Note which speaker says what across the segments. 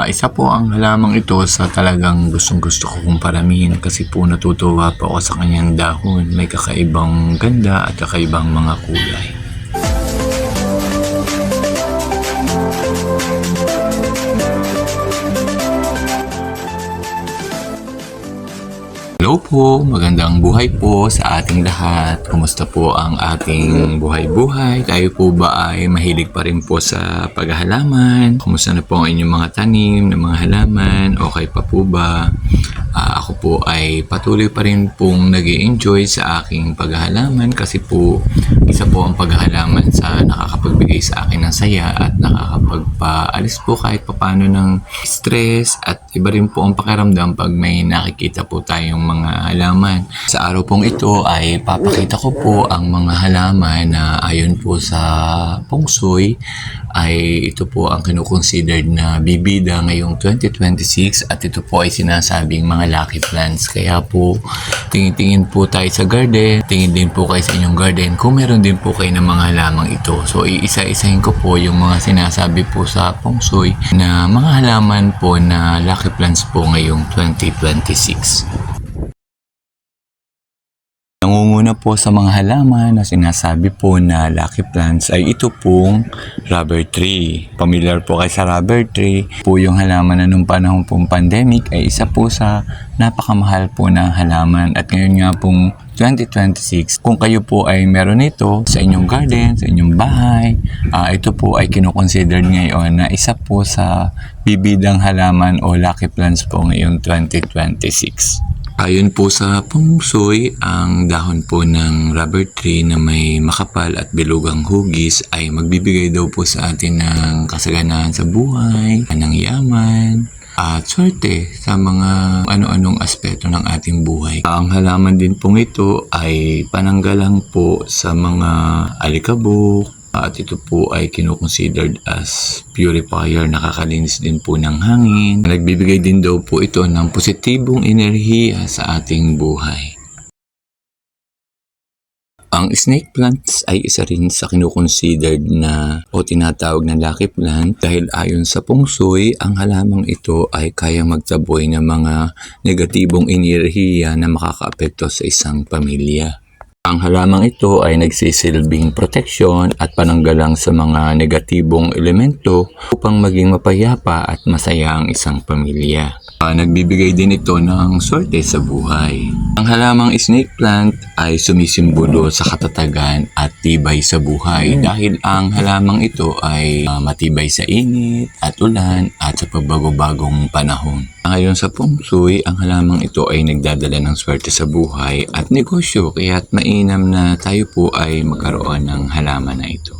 Speaker 1: Isa po ang halamang ito sa talagang gustong-gusto ko kong paramihin kasi po natutuwa po ako sa kanyang dahon. May kakaibang ganda at kakaibang mga kulay. Hello po, magandang buhay po sa ating lahat. Kumusta po ang ating buhay-buhay? Tayo po ba ay mahilig pa rin po sa paghahalaman? Kumusta na po ang inyong mga tanim ng mga halaman? Okay pa po ba? Ako po ay patuloy pa rin pong nag-i-enjoy sa aking paghahalaman kasi po isa po ang paghahalaman sa nakakapagbigay sa akin ng saya at nakakapagpaalis po kahit papano ng stress at iba rin po ang pakiramdam pag may nakikita po tayong mga halaman. Sa araw pong ito ay papakita ko po ang mga halaman na ayon po sa Feng Shui ay ito po ang kinukonsidered na bibida ngayong 2026 at ito po ay sinasabing mga lucky plants. Kaya po tingin-tingin po tayo sa garden, tingin din po kayo sa inyong garden kung meron din po kayo ng mga halamang ito. So iisa-isahin ko po yung mga sinasabi po sa Feng Shui na mga halaman po na lucky plants po ngayong 2026. Nangunguna po sa mga halaman na sinasabi po na lucky plants ay ito pong rubber tree. Familiar po kayo sa rubber tree. Po yung halaman na nung panahon pong pandemic ay isa po sa napakamahal po ng halaman. At ngayon nga pong 2026, kung kayo po ay meron ito sa inyong garden, sa inyong bahay, ito po ay kinukonsider ngayon na isa po sa bibidang halaman o lucky plants po ngayong 2026. Ayon po sa Feng Shui, ang dahon po ng rubber tree na may makapal at bilugang hugis ay magbibigay daw po sa atin ng kasaganahan sa buhay, ng yaman, at swerte sa mga ano-anong aspeto ng ating buhay. Ang halaman din pong ito ay pananggalang po sa mga alikabok, at ito po ay kinukonsidered as purifier, nakakalinis din po ng hangin. Nagbibigay din daw po ito ng positibong enerhiya sa ating buhay. Ang snake plants ay isa rin sa kinukonsidered na o tinatawag na lucky plant dahil ayon sa Feng Shui, ang halamang ito ay kayang magtaboy ng mga negatibong enerhiya na makakaapekto sa isang pamilya. Ang halamang ito ay nagsisilbing proteksyon at pananggalang sa mga negatibong elemento upang maging mapayapa at masaya ang isang pamilya. Nagbibigay din ito ng swerte sa buhay. Ang halamang snake plant ay sumisimbolo sa katatagan at tibay sa buhay dahil ang halamang ito ay matibay sa init at ulan at sa pagbago-bagong panahon. Ayon sa Feng Shui, ang halamang ito ay nagdadala ng swerte sa buhay at negosyo kaya't mainam na tayo po ay magkaroon ng halaman na ito.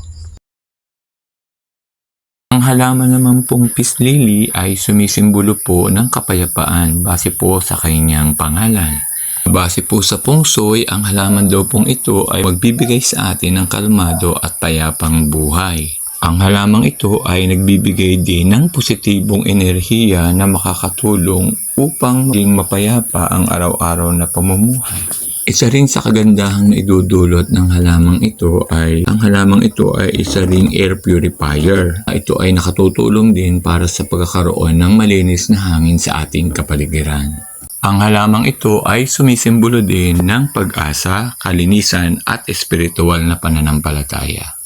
Speaker 1: Ang halaman naman pong peace lily ay sumisimbolo po ng kapayapaan base po sa kanyang pangalan. Base po sa Feng Shui, ang halaman daw pong ito ay magbibigay sa atin ng kalmado at payapang buhay. Ang halamang ito ay nagbibigay din ng positibong enerhiya na makakatulong upang maging mapayapa ang araw-araw na pamumuhay. Isa rin sa kagandahang naidudulot ng halamang ito ay ang halamang ito ay isa ring air purifier. Ito ay nakatutulong din para sa pagkakaroon ng malinis na hangin sa ating kapaligiran. Ang halamang ito ay sumisimbolo din ng pag-asa, kalinisan at espiritual na pananampalataya.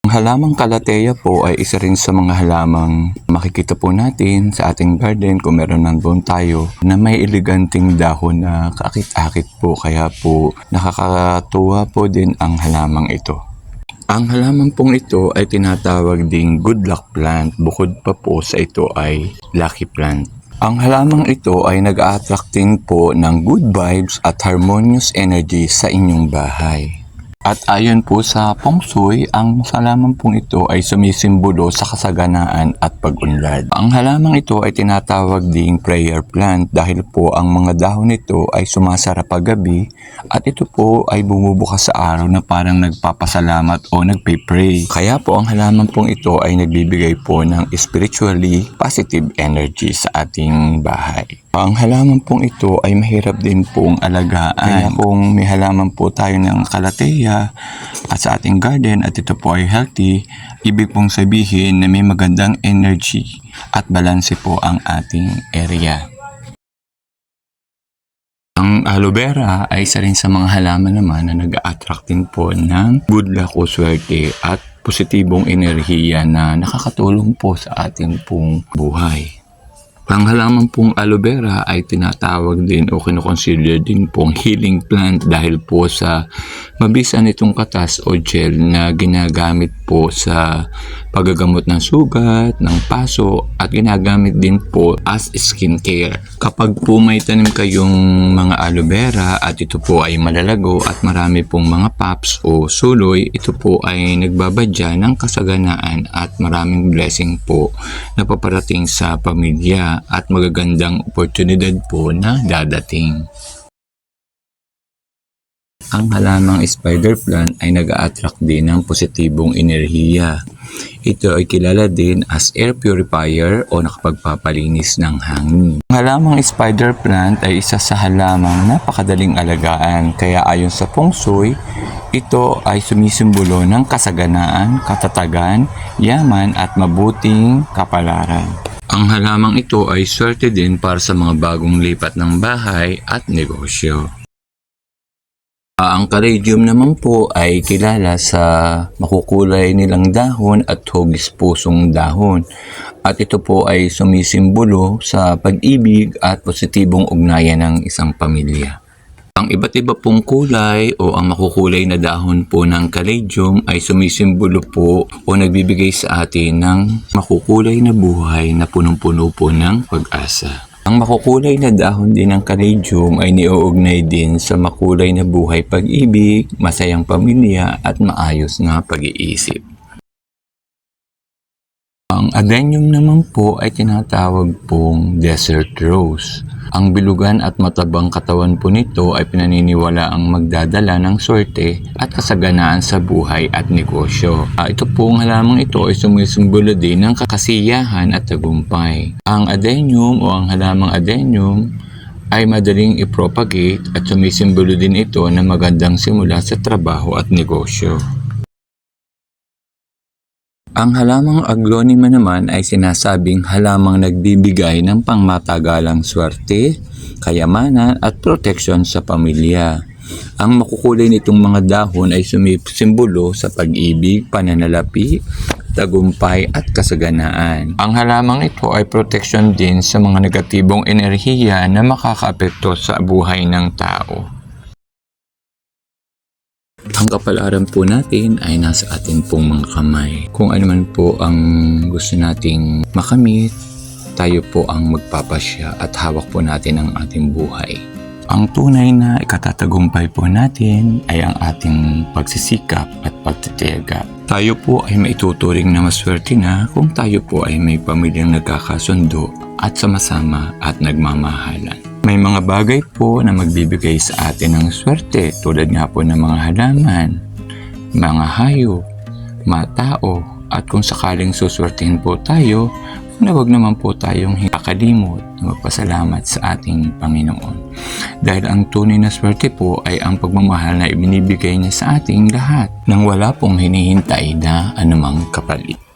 Speaker 1: Ang halamang kalateya po ay isa rin sa mga halamang makikita po natin sa ating garden kung meron nandun tayo na may eleganting dahon na kaakit-akit po, kaya po nakakatuwa po din ang halamang ito. Ang halaman pong ito ay tinatawag ding good luck plant, bukod pa po sa ito ay lucky plant. Ang halamang ito ay nag-a-attract din po ng good vibes at harmonious energy sa inyong bahay. At ayon po sa Feng Shui, ang halaman pong ito ay sumisimbolo sa kasaganaan at pag-unlad. Ang halamang ito ay tinatawag ding prayer plant dahil po ang mga dahon nito ay sumasara paggabi at ito po ay bumubukas sa araw na parang nagpapasalamat o nagpe-pray. Kaya po ang halaman pong ito ay nagbibigay po ng spiritually positive energy sa ating bahay. Ang halaman pong ito ay mahirap din pong alagaan. Kaya kung may halaman po tayo ng kalateya at sa ating garden at ito po ay healthy, ibig pong sabihin na may magandang energy at balanse po ang ating area. Ang aloe vera ay isa rin sa mga halaman naman na nag-a-attract din po ng good luck o swerte at positibong enerhiya na nakakatulong po sa ating pong buhay. Ang halaman pong aloe vera ay tinatawag din o kinukonsider din pong healing plant dahil po sa mabisa nitong katas o gel na ginagamit po sa paggagamot ng sugat, ng paso at ginagamit din po as skincare. Kapag po may tanim kayong mga aloe vera at ito po ay malalago at marami pong mga pups o suloy, ito po ay nagbabadya ng kasaganaan at maraming blessing po na paparating sa pamilya at magagandang oportunidad po na dadating. Ang halamang spider plant ay nag-a-attract din ng positibong enerhiya. Ito ay kilala din as air purifier o nakapagpapalinis ng hangin. Ang halamang spider plant ay isa sa halamang napakadaling alagaan kaya ayon sa feng shui, ito ay sumisimbolo ng kasaganaan, katatagan, yaman at mabuting kapalaran. Ang halamang ito ay swerte din para sa mga bagong lipat ng bahay at negosyo. Ang Caladium naman po ay kilala sa makukulay nilang dahon at hugis pusong dahon. At ito po ay sumisimbolo sa pag-ibig at positibong ugnayan ng isang pamilya. Ang iba't iba pong kulay o ang makukulay na dahon po ng Caladium ay sumisimbolo po o nagbibigay sa atin ng makukulay na buhay na punong-puno po ng pag-asa. Ang makukulay na dahon din ng Caladium ay niuugnay din sa makulay na buhay pag-ibig, masayang pamilya at maayos na pag-iisip. Ang Adenium naman po ay tinatawag pong desert rose. Ang bilugan at matabang katawan po nito ay pinaniniwala ang magdadala ng swerte at kasaganaan sa buhay at negosyo. Ito pong halamang ito ay sumisimbolo din ng kasiyahan at tagumpay. Ang adenium o ang halamang adenium ay madaling i-propagate at sumisimbolo din ito ng magandang simula sa trabaho at negosyo. Ang halamang aglonema naman ay sinasabing halamang nagbibigay ng pangmatagalang swerte, kayamanan at proteksyon sa pamilya. Ang makukulay nitong mga dahon ay sumisimbolo sa pag-ibig, pananalapi, tagumpay at kasaganaan. Ang halamang ito ay proteksyon din sa mga negatibong enerhiya na makakaapekto sa buhay ng tao. Ang kapalaran po natin ay nasa atin pong mga kamay. Kung ano man po ang gusto nating makamit, tayo po ang magpapasya at hawak po natin ang ating buhay. Ang tunay na ikatatagumpay po natin ay ang ating pagsisikap at pagtitiyaga. Tayo po ay maituturing na maswerte na kung tayo po ay may pamilyang nagkakasundo at sama-sama at nagmamahalan. May mga bagay po na magbibigay sa atin ng swerte tulad nga po ng mga halaman, mga hayop, mga tao at kung sakaling suswertihin po tayo, huwag naman po tayong kakalimot na magpasalamat sa ating Panginoon. Dahil ang tunay na swerte po ay ang pagmamahal na ibinibigay niya sa ating lahat nang wala pong hinihintay na anumang kapalit.